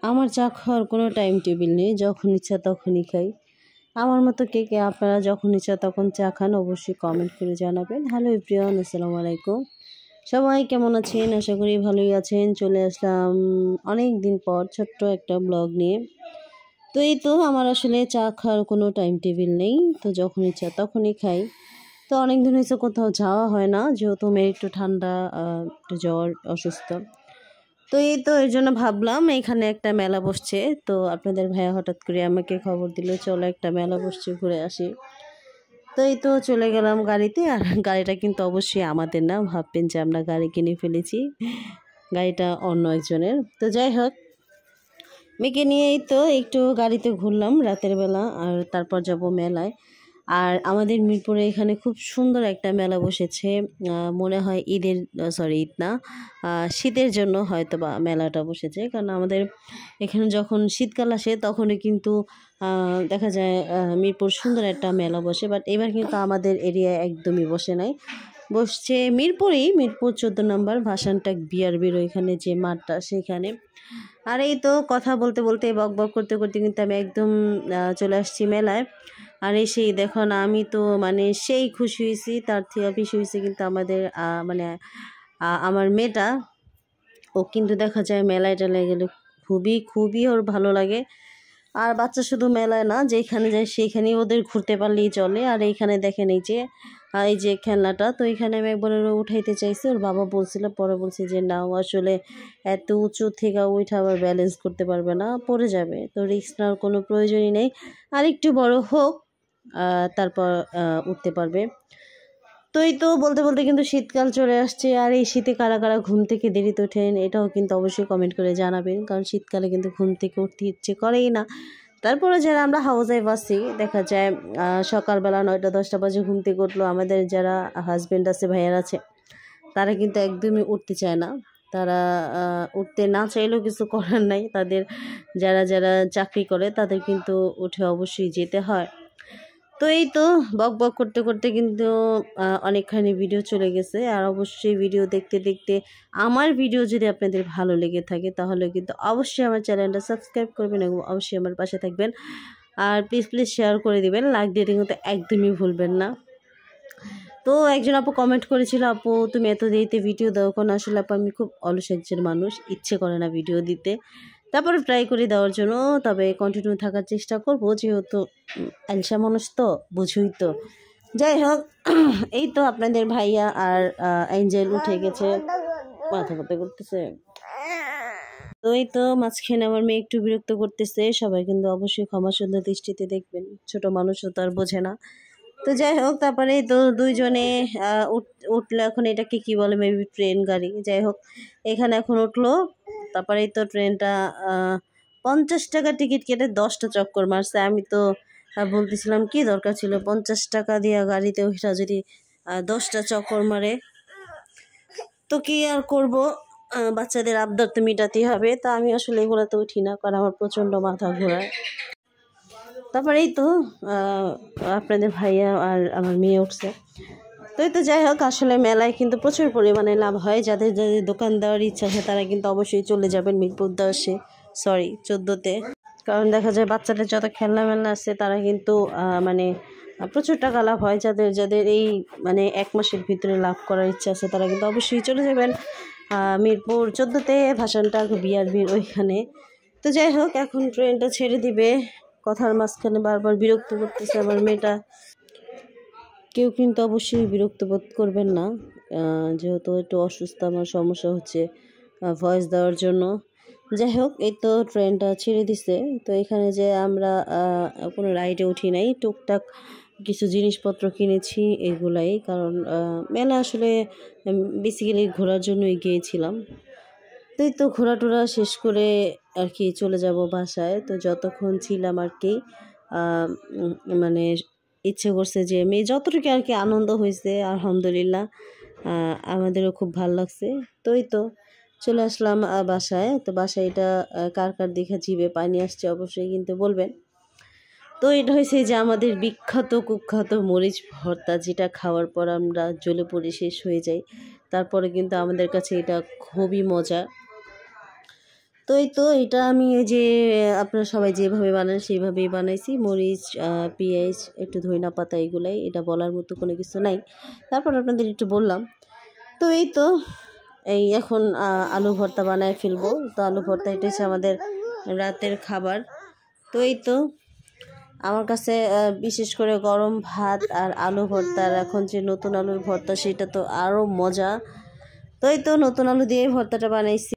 আমার চা খাওয়ার কোনো টাইম টেবিল নেই, যখন ইচ্ছা তখনই খাই। আমার মতো কে কে আপনারা যখন ইচ্ছা তখন চা খান অবশ্যই কমেন্ট করে জানাবেন। হ্যালো এভরিওয়ান, আসসালামু আলাইকুম। সবাই কেমন আছেন? আশা করি ভালোই আছেন। চলে আসলাম অনেক দিন পর ছোট্ট একটা ব্লগ নিয়ে। তো এই তো আমার আসলে চা খাওয়ার কোনো টাইম টেবিল নেই, তো যখন ইচ্ছা তখনই খাই। তো অনেক দিন হয়েছে কোথাও যাওয়া হয় না, যেহেতু মেয়ের একটু ঠান্ডা, একটু জ্বর, অসুস্থ। তো এই তো এর জন্য ভাবলাম এখানে একটা মেলা বসছে, তো আপনাদের ভাইয়া হঠাৎ করে আমাকে খবর দিল চলো একটা মেলা বসছে, ঘুরে আসি। তো এই তো চলে গেলাম গাড়িতে। আর গাড়িটা কিন্তু অবশ্যই আমাদের না, ভাববেন যে আমরা গাড়ি কিনে ফেলেছি, গাড়িটা অন্য একজনের। তো যাই হোক, মেয়েকে নিয়েই তো একটু গাড়িতে ঘুরলাম রাতের বেলা, আর তারপর যাব মেলায়। আর আমাদের মিরপুরে এখানে খুব সুন্দর একটা মেলা বসেছে। মনে হয় ঈদের, সরি ঈদ না, শীতের জন্য হয়তো বা মেলাটা বসেছে, কারণ আমাদের এখানে যখন শীতকাল আসে তখনই কিন্তু দেখা যায় মিরপুর সুন্দর একটা মেলা বসে। বাট এবার কিন্তু আমাদের এরিয়ায় একদমই বসে নাই, বসছে মিরপুরেই, মিরপুর 14 নম্বর ভাসানটাক বিআরবির ওইখানে যে মাঠটা সেখানে। আর এই তো কথা বলতে বলতে বক বক করতে করতে কিন্তু আমি একদম চলে আসছি মেলায়। আর এসেই দেখো না, আমি তো মানে সেই খুশি হয়েছি, তার থেকে বেশি হয়েছে কিন্তু আমাদের মানে আমার মেয়েটা। ও কিন্তু দেখা যায় মেলায় টেলায় গেলে খুবই খুবই ওর ভালো লাগে। আর বাচ্চা শুধু মেলায় না, যেখানে যায় সেইখানেই ওদের ঘুরতে পারলেই চলে। আর এইখানে দেখেন এই যে খেলনাটা, তো এখানে আমি একবার ওরা উঠাইতে চাইছি, ওর বাবা বলছিল, পরে বলছি যে না, ও আসলে এত উঁচু থেকে উঠে আবার ব্যালেন্স করতে পারবে না, পড়ে যাবে, তো রিস্ক নেওয়ার কোনো প্রয়োজনই নেই। আর একটু বড় হোক, তারপর উঠতে পারবে। তো এই তো বলতে বলতে কিন্তু শীতকাল চলে আসছে। আর এই শীতে কারা কারা ঘুম থেকে দেরিতে ওঠেন এটাও কিন্তু অবশ্যই কমেন্ট করে জানাবেন, কারণ শীতকালে কিন্তু ঘুম থেকে উঠতে ইচ্ছে করেই না। তারপরে যারা আমরা হাউস ওয়াইফ আছি, দেখা যায় সকালবেলা 9টা-10টা বাজে ঘুম থেকে উঠলো। আমাদের যারা হাজব্যান্ড আছে, ভাইয়ার আছে, তারা কিন্তু একদমই উঠতে চায় না। তারা উঠতে না চাইলেও কিছু করার নাই, তাদের যারা যারা চাকরি করে তাদের কিন্তু উঠে অবশ্যই যেতে হয়। তো এই তো বক বক করতে করতে কিন্তু অনেকখানি ভিডিও চলে গেছে। আর অবশ্যই ভিডিও দেখতে দেখতে আমার ভিডিও যদি আপনাদের ভালো লেগে থাকে তাহলে কিন্তু অবশ্যই আমার চ্যানেলটা সাবস্ক্রাইব করবেন এবং অবশ্যই আমার পাশে থাকবেন। আর প্লিজ প্লিজ শেয়ার করে দিবেন, লাইক দিতে কিন্তু একদমই ভুলবেন না। তো একজন আপু কমেন্ট করেছিল, আপু তুমি এত দেরিতে ভিডিও দাও কেন? আসলে আপু আমি খুব অলস একজন মানুষ, ইচ্ছে করে না ভিডিও দিতে, তারপরে ট্রাই করে দেওয়ার জন্য। তবে কন্টিনিউ থাকার চেষ্টা করবো, যেহেতু আলসা মানুষ তো, বুঝুই তো। যাই হোক, এই তো আপনাদের ভাইয়া আর এঞ্জেল উঠে গেছে, মাথা ব্যথা করতেছে। তো এই তো মাঝখানে আমার মেয়ে একটু বিরক্ত করতেছে, সবাই কিন্তু অবশ্যই ক্ষমা সুন্দর দৃষ্টিতে দেখবেন, ছোট মানুষও তো আর বোঝে না। তো যাই হোক, তারপরে তো দুইজনে উঠলো। এখন এটাকে কি বলে, মেবি ট্রেন গাড়ি, যাই হোক এখানে এখন উঠলো। তারপরেই তো ট্রেনটা 50 টাকা টিকিট কেটে 10টা চক্কর মারছে। আমি তো বলতেছিলাম কি দরকার ছিল 50 টাকা দিয়ে গাড়িতে ওইটা যদি 10টা চক্কর মারে, তো কি আর করব, বাচ্চাদের আবদার তো মেটাতেই হবে। তা আমি আসলে এগুলোতে উঠি না, কারণ আমার প্রচণ্ড মাথা ঘোরায়। তারপরেই তো আপনাদের ভাইয়া আর আমার মেয়ে উঠছে। তো এই তো যাই হোক, আসলে মেলায় কিন্তু প্রচুর পরিমাণে লাভ হয়। যাদের যাদের দোকান দেওয়ার ইচ্ছা আছে তারা কিন্তু অবশ্যই চলে যাবেন মিরপুর 10-এ, সরি 14-তে। কারণ দেখা যায় বাচ্চাদের যত খেলনা মেলনা আছে তারা কিন্তু মানে প্রচুর টাকা লাভ হয়। যাদের যাদের এই মানে 1 মাসের ভিতরে লাভ করার ইচ্ছা আছে তারা কিন্তু অবশ্যই চলে যাবেন মিরপুর 14-তে ভাসানটাক বিআরবির ওইখানে। তো যাই হোক, এখন ট্রেনটা ছেড়ে দিবে, কথার মাঝখানে বারবার বিরক্ত করতেছে আমার মেয়েটা। কেউ কিন্তু অবশ্যই বিরক্ত বোধ করবেন না, যেহেতু একটু অসুস্থ, আমার সমস্যা হচ্ছে ভয়েস দেওয়ার জন্য। যাই হোক, এই তো ট্রেনটা ছেড়ে দিছে। তো এখানে যে আমরা কোনো রাইডে উঠি নাই, টুকটাক কিছু জিনিসপত্র কিনেছি এগুলাই, কারণ মেলা আসলে বেসিক্যালি ঘোরার জন্যই গিয়েছিলাম। তো এই তো ঘোরা টোরা শেষ করে আর কি চলে যাব বাসায়। তো যতক্ষণ ছিলাম আর কি মানে ইচ্ছে করছে যে মেয়ে যতটুকু আর কি আনন্দ হয়েছে, আলহামদুলিল্লাহ আমাদেরও খুব ভালো লাগছে। তো এই তো চলে আসলাম বাসায়। তো বাসায় এটা কার কার দেখে জিভে পানি আসছে অবশ্যই কিন্তু বলবেন। তো এটা হয়েছে যে আমাদের বিখ্যাত কুখ্যাত মরিচ ভর্তা, যেটা খাওয়ার পর আমরা জ্বলে পড়ে শেষ হয়ে যাই। তারপরে কিন্তু আমাদের কাছে এটা খুবই মজা। তো এই তো এটা আমি এই যে আপনারা সবাই যেভাবে বানান সেইভাবেই বানাইছি। মরিচ, পেঁয়াজ, একটু ধইনা পাতা, এগুলাই, এটা বলার মতো কোনো কিছু নাই। তারপর আপনাদের একটু বললাম। তো এই তো এই এখন আলু ভর্তা বানায় ফেলবো। তো আলু ভর্তা এটা হচ্ছে আমাদের রাতের খাবার। তো এই তো আমার কাছে বিশেষ করে গরম ভাত আর আলু ভর্তা, আর এখন যে নতুন আলুর ভর্তা সেটা তো আরও মজা। তো এই তো নতুন আলু দিয়ে ভর্তাটা বানাইছি।